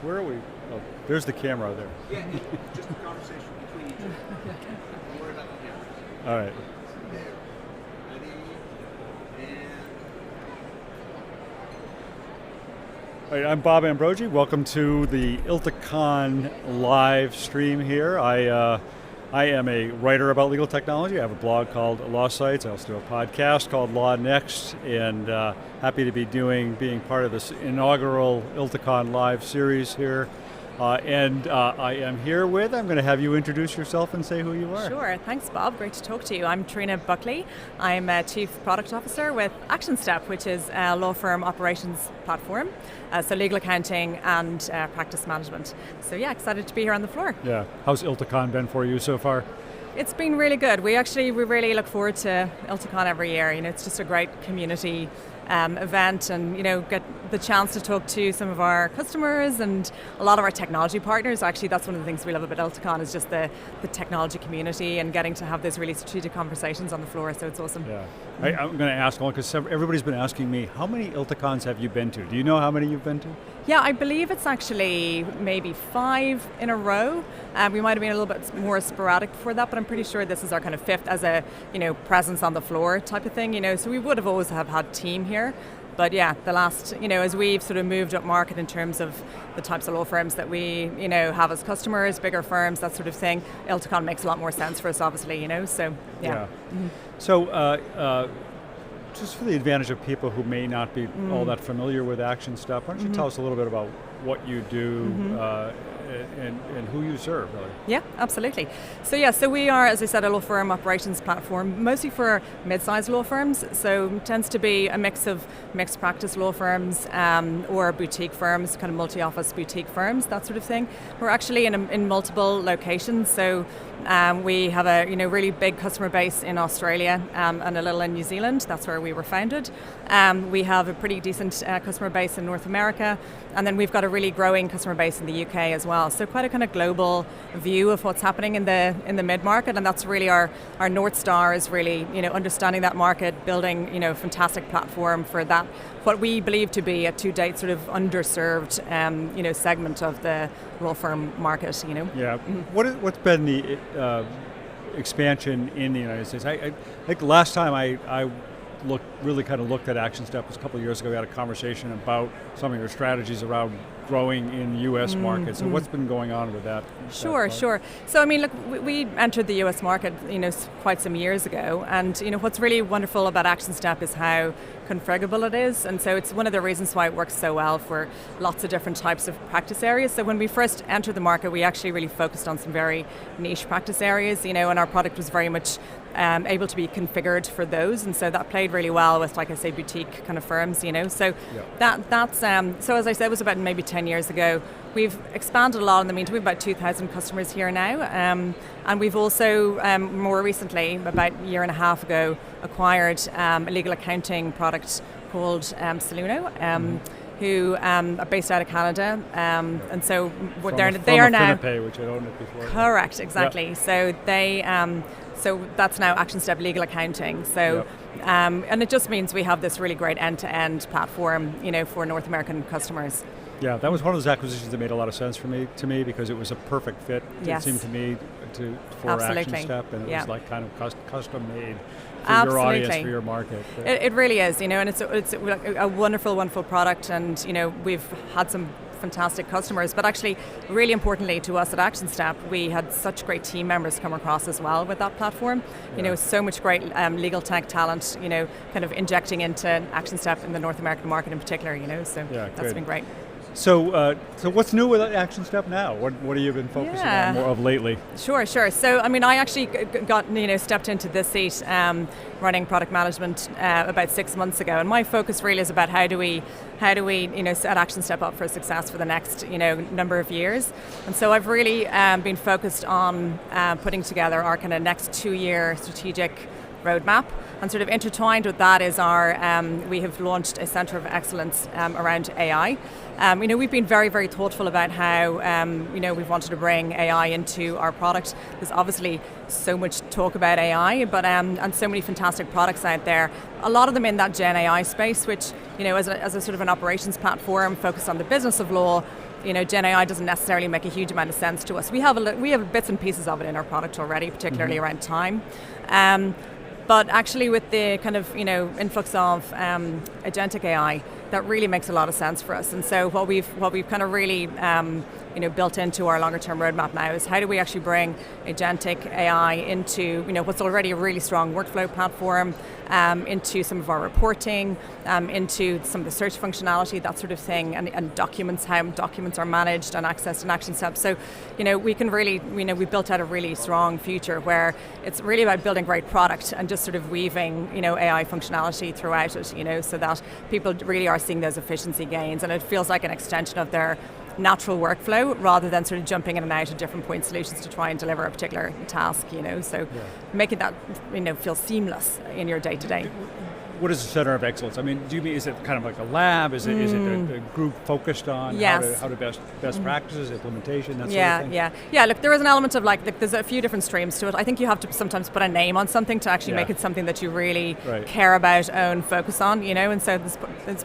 Where are we? Oh, there's the camera there. Yeah, just a conversation between each other. Don't worry about the camera. All right. There. Ready? And... All right, I'm Bob Ambrogi. Welcome to the ILTACON live stream here. I am a writer about legal technology. I have a blog called Law Sites. I also do a podcast called Law Next, and happy to be being part of this inaugural ILTACON live series here. I am here with, I'm going to have you introduce yourself and say who you are. Sure, thanks Bob, great to talk to you. I'm Triona Buckley. I'm a Chief Product Officer with Actionstep, which is a law firm operations platform, so legal accounting and practice management. So yeah, excited to be here on the floor. Yeah, how's ILTACON been for you so far? It's been really good. We really look forward to ILTACON every year. It's just a great community event, and get the chance to talk to some of our customers and a lot of our technology partners. Actually, that's one of the things we love about ILTACON is just the technology community and getting to have those really strategic conversations on the floor. So it's awesome. Yeah, I'm going to ask only because everybody's been asking me, how many ILTACONs have you been to? Do you know how many you've been to? Yeah, I believe it's actually maybe 5 in a row. We might have been a little bit more sporadic for that, but I'm pretty sure this is our kind of 5th as a presence on the floor type of thing. So we would have always have had team here. But yeah, the last, as we've sort of moved up market in terms of the types of law firms that we, have as customers, bigger firms, that sort of thing, ILTACON makes a lot more sense for us, obviously, so yeah. Mm-hmm. So, just for the advantage of people who may not be all that familiar with Actionstep, why don't you tell us a little bit about what you do and who you serve, really? Yeah, absolutely. So we are, as I said, a law firm operations platform, mostly for mid-sized law firms. So it tends to be a mix of mixed practice law firms or boutique firms, kind of multi-office boutique firms, that sort of thing. We're actually in multiple locations. So we have a really big customer base in Australia and a little in New Zealand. That's where we were founded. We have a pretty decent customer base in North America, and then we've got a really growing customer base in the UK as well. So quite a kind of global view of what's happening in the mid-market, and that's really our North Star is really understanding that market, building a fantastic platform for that, what we believe to be a to-date sort of underserved segment of the law firm market. Yeah. What's been the expansion in the United States? I think the last time I looked at Actionstep was a couple of years ago. We had a conversation about some of your strategies around growing in U.S. market. So what's been going on with that? Sure. So look, we entered the U.S. market, quite some years ago, and what's really wonderful about Actionstep is how configurable it is, and so it's one of the reasons why it works so well for lots of different types of practice areas. So when we first entered the market, we actually really focused on some very niche practice areas, and our product was very much able to be configured for those, and so that played really well with, like I say, boutique kind of firms, So that's so as I said, it was about maybe 10 years ago. We've expanded a lot in the meantime. We have about 2,000 customers here now, and we've also more recently, about a year and a half ago, acquired a legal accounting product called Soluno. Who are based out of Canada, and so they are now. Which I owned it before. Correct, exactly. Yep. So they, so that's now Actionstep Legal Accounting. So, and it just means we have this really great end-to-end platform, for North American customers. Yeah, that was one of those acquisitions that made a lot of sense to me because it was a perfect fit. Yes. It seemed to me for Actionstep, and it was like kind of custom made. For your audience, for your market. It really is, and it's a wonderful product, and we've had some fantastic customers, but actually really importantly to us at Actionstep, we had such great team members come across as well with that platform. So much great legal tech talent, kind of injecting into Actionstep in the North American market in particular, so that's been great. So what's new with Actionstep now? What have you been focusing on more of lately? Sure. So I actually got stepped into this seat running product management about 6 months ago, and my focus really is about how do we set Actionstep up for success for the next number of years. And so I've really been focused on putting together our kind of next 2-year strategic roadmap, and sort of intertwined with that is we have launched a Centre of Excellence around AI. We've been very, very thoughtful about how we've wanted to bring AI into our product. There's obviously so much talk about AI, but and so many fantastic products out there. A lot of them in that Gen AI space, which as a sort of an operations platform focused on the business of law, Gen AI doesn't necessarily make a huge amount of sense to us. We have bits and pieces of it in our product already, particularly around time. But actually with the kind of, influx of agentic AI, that really makes a lot of sense for us. And so what we've kind of really built into our longer term roadmap now is how do we actually bring agentic AI into what's already a really strong workflow platform, into some of our reporting, into some of the search functionality, that sort of thing, and documents, how documents are managed and accessed in Actionstep. So we can really, we built out a really strong future where it's really about building great product and just sort of weaving AI functionality throughout it, so that people really are seeing those efficiency gains, and it feels like an extension of their natural workflow rather than sort of jumping in and out of different point solutions to try and deliver a particular task, so making that feel seamless in your day-to-day. What is the center of excellence? I mean, is it kind of like a lab? Is it a group focused on how to best practices, implementation, that sort of thing? Yeah. Look, there is an element of there's a few different streams to it. I think you have to sometimes put a name on something to actually make it something that you really care about, own, focus on, and so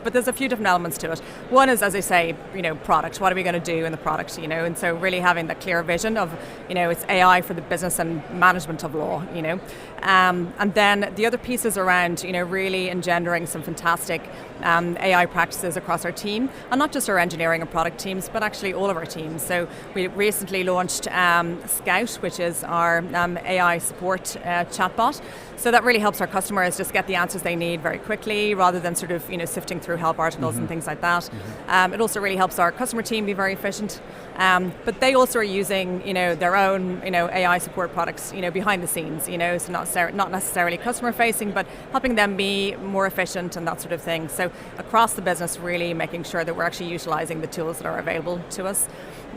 but there's a few different elements to it. One is, as I say, product. What are we going to do in the product, and so really having the clear vision of, it's AI for the business and management of law, and then the other piece is around, really engendering some fantastic AI practices across our team, and not just our engineering and product teams, but actually all of our teams. So we recently launched Scout, which is our AI support chatbot. So that really helps our customers just get the answers they need very quickly, rather than sort of sifting through help articles and things like that. It also really helps our customer team be very efficient. But they also are using their own AI support products behind the scenes. So not necessarily customer facing, but helping them be more efficient and that sort of thing. So across the business, really making sure that we're actually utilizing the tools that are available to us.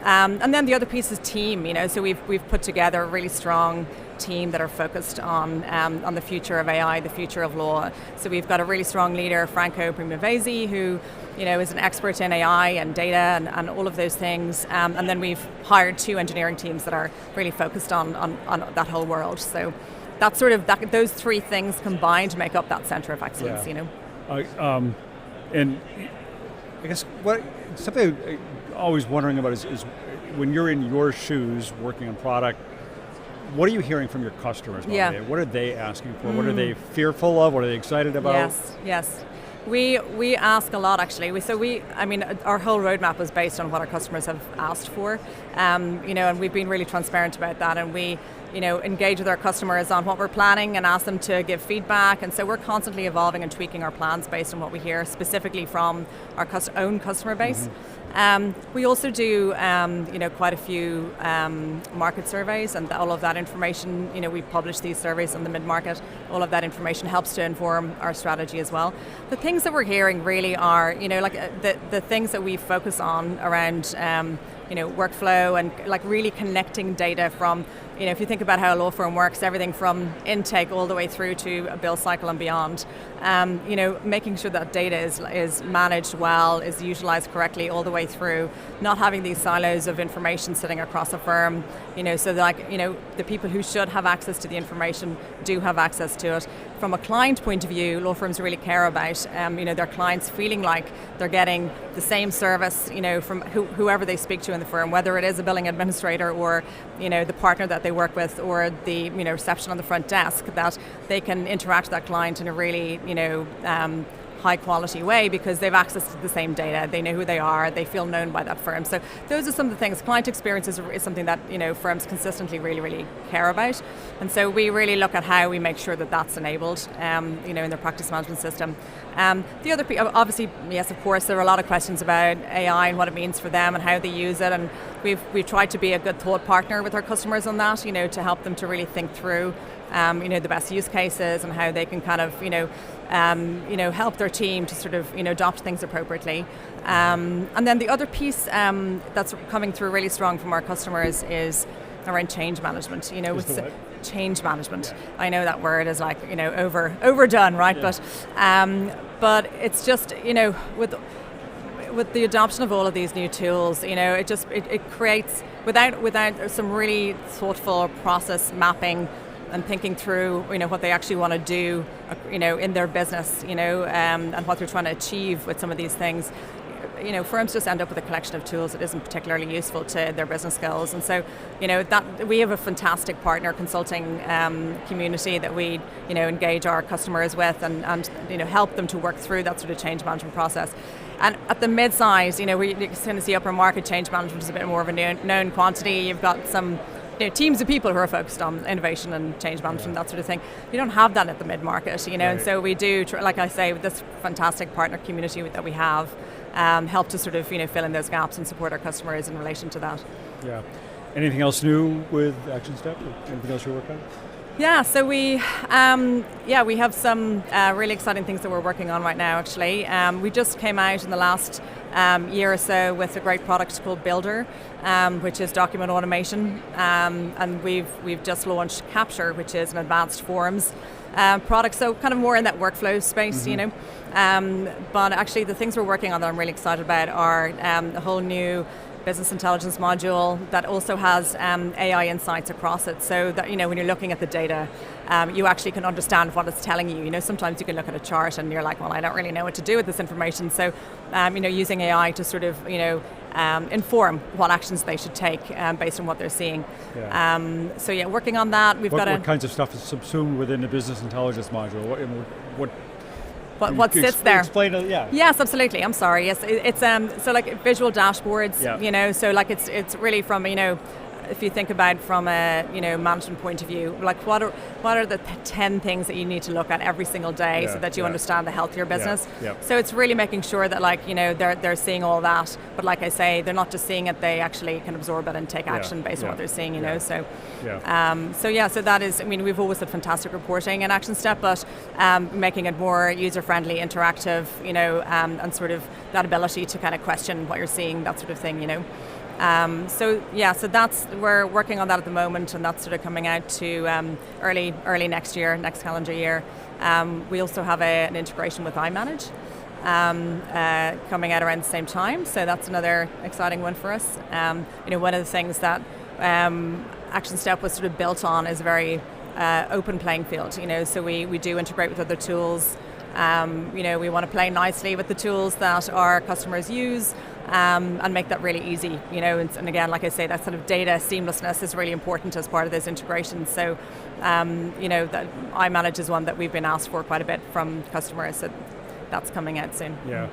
And then the other piece is team. So we've put together a really strong team that are focused on the future of AI, the future of law. So we've got a really strong leader, Franco Primavesi, who is an expert in AI and data and all of those things. And then we've hired 2 engineering teams that are really focused on that whole world. So that's sort of those 3 things combined make up that center of excellence. And I guess something I'm always wondering about is when you're in your shoes working on product, what are you hearing from your customers? What are they asking for? What are they fearful of? What are they excited about? Yes. We ask a lot, actually. Our whole roadmap was based on what our customers have asked for, and we've been really transparent about that, and we engage with our customers on what we're planning and ask them to give feedback, and so we're constantly evolving and tweaking our plans based on what we hear specifically from our own customer base. We also do quite a few market surveys, and all of that information, we publish these surveys on the mid-market. All of that information helps to inform our strategy as well. The things that we're hearing really are, the things that we focus on around workflow and really connecting data from, if you think about how a law firm works, everything from intake all the way through to a bill cycle and beyond, making sure that data is managed well, is utilized correctly all the way through, not having these silos of information sitting across a firm, so that the people who should have access to the information do have access to it. From a client point of view, law firms really care about their clients feeling like they're getting the same service from whoever they speak to in the firm, whether it is a billing administrator or the partner that they work with, or the reception on the front desk, that they can interact with that client in a really high quality way because they've access to the same data, they know who they are, they feel known by that firm. So those are some of the things. Client experience is something that firms consistently really, really care about, and so we really look at how we make sure that that's enabled in their practice management system. The other obviously, yes, of course, there are a lot of questions about AI and what it means for them and how they use it, and we've tried to be a good thought partner with our customers on that, to help them to really think through the best use cases and how they can kind of help their team to sort of adopt things appropriately. And then the other piece that's coming through really strong from our customers is around change management. Change management. Yeah. I know that word is overdone, right? Yeah. But it's just with the adoption of all of these new tools, it creates without some really thoughtful process mapping and thinking through, what they actually want to do, in their business, and what they're trying to achieve with some of these things. firms just end up with a collection of tools that isn't particularly useful to their business goals. And so, that we have a fantastic partner consulting community that we, engage our customers with and help them to work through that sort of change management process. And at the mid-size, we kind of see upper market change management is a bit more of a known quantity. You've got some teams of people who are focused on innovation and change management, that sort of thing. You don't have that at the mid-market, Right. and so we do, like I say, with this fantastic partner community that we have, help to sort of, fill in those gaps and support our customers in relation to that. Yeah. Anything else new with Actionstep? Anything else you're working on? Yeah, so we have some really exciting things that we're working on right now, actually. We just came out in the last year or so with a great product called Builder, which is document automation, and we've just launched Capture, which is an advanced forms product, so kind of more in that workflow space, but actually the things we're working on that I'm really excited about are a whole new business intelligence module that also has AI insights across it, so that when you're looking at the data, you actually can understand what it's telling you. Sometimes you can look at a chart and you're like, well, I don't really know what to do with this information. So, using AI to sort of inform what actions they should take based on what they're seeing. Yeah. Working on that. What kinds of stuff is subsumed within the business intelligence module? What sits there? Explain it, yeah. Yes, absolutely. I'm sorry. Yes, it's so like visual dashboards. Yeah. So like it's really from if you think about from a management point of view, like what are the 10 things that you need to look at every single day so that you understand the health of your business. Yeah. So it's really making sure that they're seeing all that, but like I say, they're not just seeing it; they actually can absorb it and take action based on what they're seeing. So that is. We've always had fantastic reporting in Actionstep, but making it more user-friendly, interactive, and sort of that ability to kind of question what you're seeing, that sort of thing. So that's, we're working on that at the moment, and that's sort of coming out to early next calendar year. We also have an integration with iManage coming out around the same time, so that's another exciting one for us. One of the things that Actionstep was sort of built on is a very open playing field, so we do integrate with other tools. We want to play nicely with the tools that our customers use, and make that really easy, and again, like I say, that sort of data seamlessness is really important as part of those integrations. So, that iManage is one that we've been asked for quite a bit from customers, so that's coming out soon. Yeah.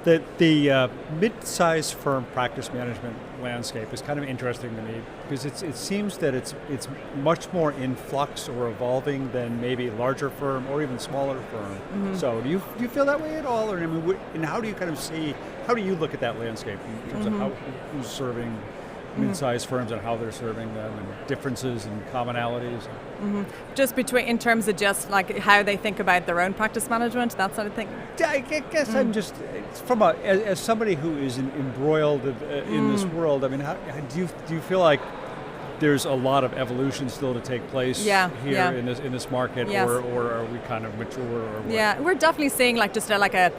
The mid-sized firm practice management landscape is kind of interesting to me because it seems that it's much more in flux or evolving than maybe a larger firm or even smaller firm. Mm-hmm. So do you feel that way at all, or and how do you kind of see, how do you look at that landscape in terms of who's serving mid-sized firms and how they're serving them, and differences and commonalities? Mm-hmm. Just in terms of just like how they think about their own practice management, that sort of thing? I guess I'm just, as somebody who is embroiled in this world, how do you feel like there's a lot of evolution still to take place here in this market, or are we kind of mature, or what? Yeah, we're definitely seeing like just a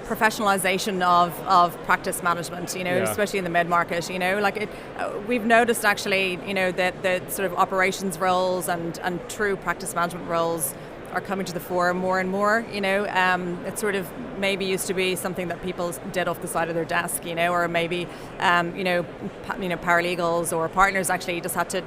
professionalization of practice management, especially in the mid-market, we've noticed actually, that the sort of operations roles and true practice management roles are coming to the fore more and more. It sort of maybe used to be something that people did off the side of their desk, or maybe, paralegals or partners actually just had to,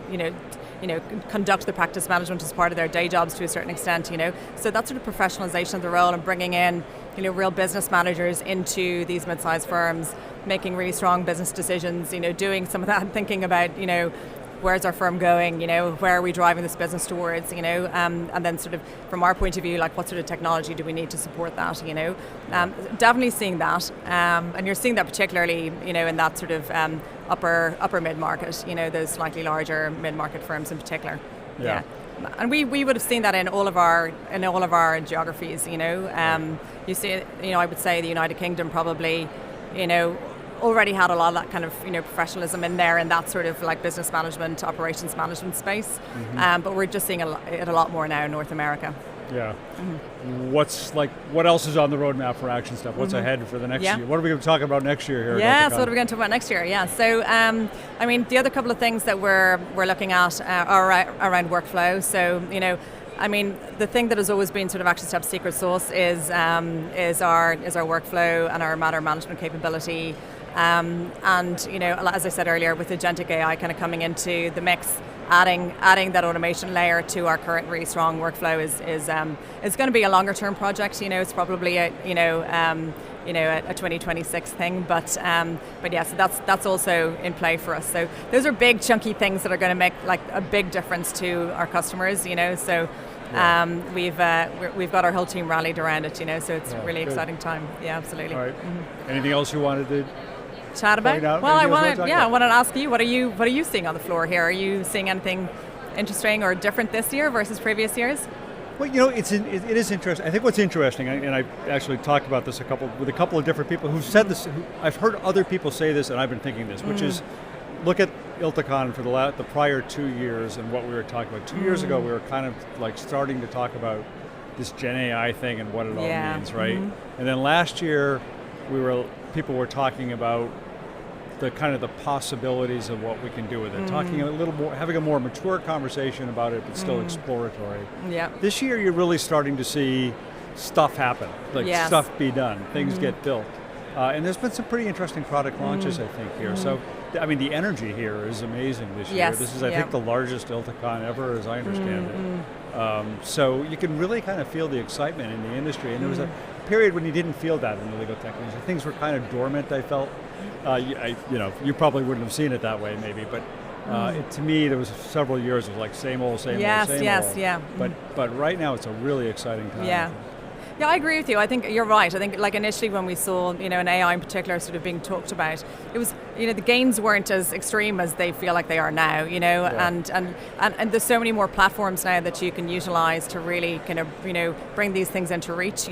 conduct the practice management as part of their day jobs to a certain extent, So that sort of professionalization of the role and bringing in, real business managers into these mid-sized firms, making really strong business decisions, doing some of that, thinking about, where's our firm going, where are we driving this business towards, and then sort of from our point of view, like what sort of technology do we need to support that, definitely seeing that, and you're seeing that particularly, in that sort of upper mid-market, those slightly larger mid-market firms in particular. Yeah. And we would have seen that in all of our geographies, you see, I would say the United Kingdom probably, already had a lot of that kind of professionalism in there, in that sort of like business management, operations management space. Mm-hmm. But we're just seeing it a lot more now in North America. Yeah. Mm-hmm. What else is on the roadmap for Actionstep? What's ahead for the next year? What are we going to talk about next year here? Yeah, so what are we going to talk about next year? Yeah, so the other couple of things that we're looking at are around workflow. So I mean, the thing that has always been sort of Actionstep's secret sauce is our workflow and our matter management capability. And as I said earlier, with agentic AI kind of coming into the mix, adding that automation layer to our current really strong workflow is going to be a longer term project. It's probably a 2026 thing, but yeah, so that's also in play for us. So those are big chunky things that are going to make like a big difference to our customers. So. We've got our whole team rallied around it, so it's a really exciting time. Yeah, absolutely. All right. Anything else you wanted to chat about? Well, I wanted to ask you, what are you seeing on the floor here? Are you seeing anything interesting or different this year versus previous years? Well, it is interesting. I think what's interesting, and I actually talked about this with a couple of different people who've said this. I've heard other people say this, and I've been thinking this, which is, look at ILTACON for the prior 2 years and what we were talking about. 2 years ago, we were kind of like starting to talk about this Gen AI thing and what it all means, right? And then last year, people were talking about the kind of the possibilities of what we can do with it, talking a little more, having a more mature conversation about it, but still exploratory. Yeah. This year, you're really starting to see stuff happen, stuff be done, things get built. And there's been some pretty interesting product launches, I think, here. So, I mean, the energy here is amazing this year. Yes, This is, I think, the largest ILTACON ever, as I understand it. So you can really kind of feel the excitement in the industry. And there was a period when you didn't feel that in the legal tech industry. Things were kind of dormant, I felt. You probably wouldn't have seen it that way, maybe, but to me, there was several years of like same old, same old. Yeah. But right now, it's a really exciting time. Yeah. Yeah, I agree with you. I think you're right. I think like initially when we saw, an AI in particular sort of being talked about, it was, the gains weren't as extreme as they feel like they are now, and there's so many more platforms now that you can utilize to really kind of, bring these things into reach,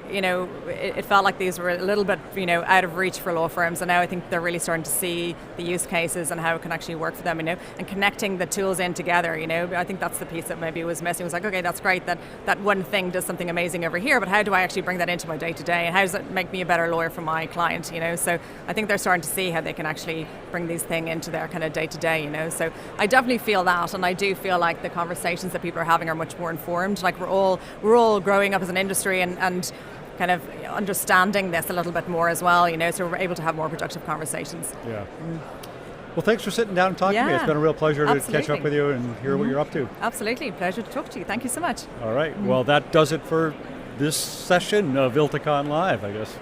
it felt like these were a little bit, out of reach for law firms, and now I think they're really starting to see the use cases and how it can actually work for them, and connecting the tools in together, I think that's the piece that maybe was missing. It was like, okay, that's great that one thing does something amazing over here, but how do I actually bring that into my day-to-day, and how does it make me a better lawyer for my client, So I think they're starting to see how they can actually bring these things into their kind of day-to-day, So I definitely feel that, and I do feel like the conversations that people are having are much more informed. Like we're all growing up as an industry and kind of understanding this a little bit more as well, so we're able to have more productive conversations. Yeah. Well, thanks for sitting down and talking to me. It's been a real pleasure to catch up with you and hear what you're up to. Absolutely. Pleasure to talk to you. Thank you so much. All right. Well, that does it for this session of ILTACON Live, I guess.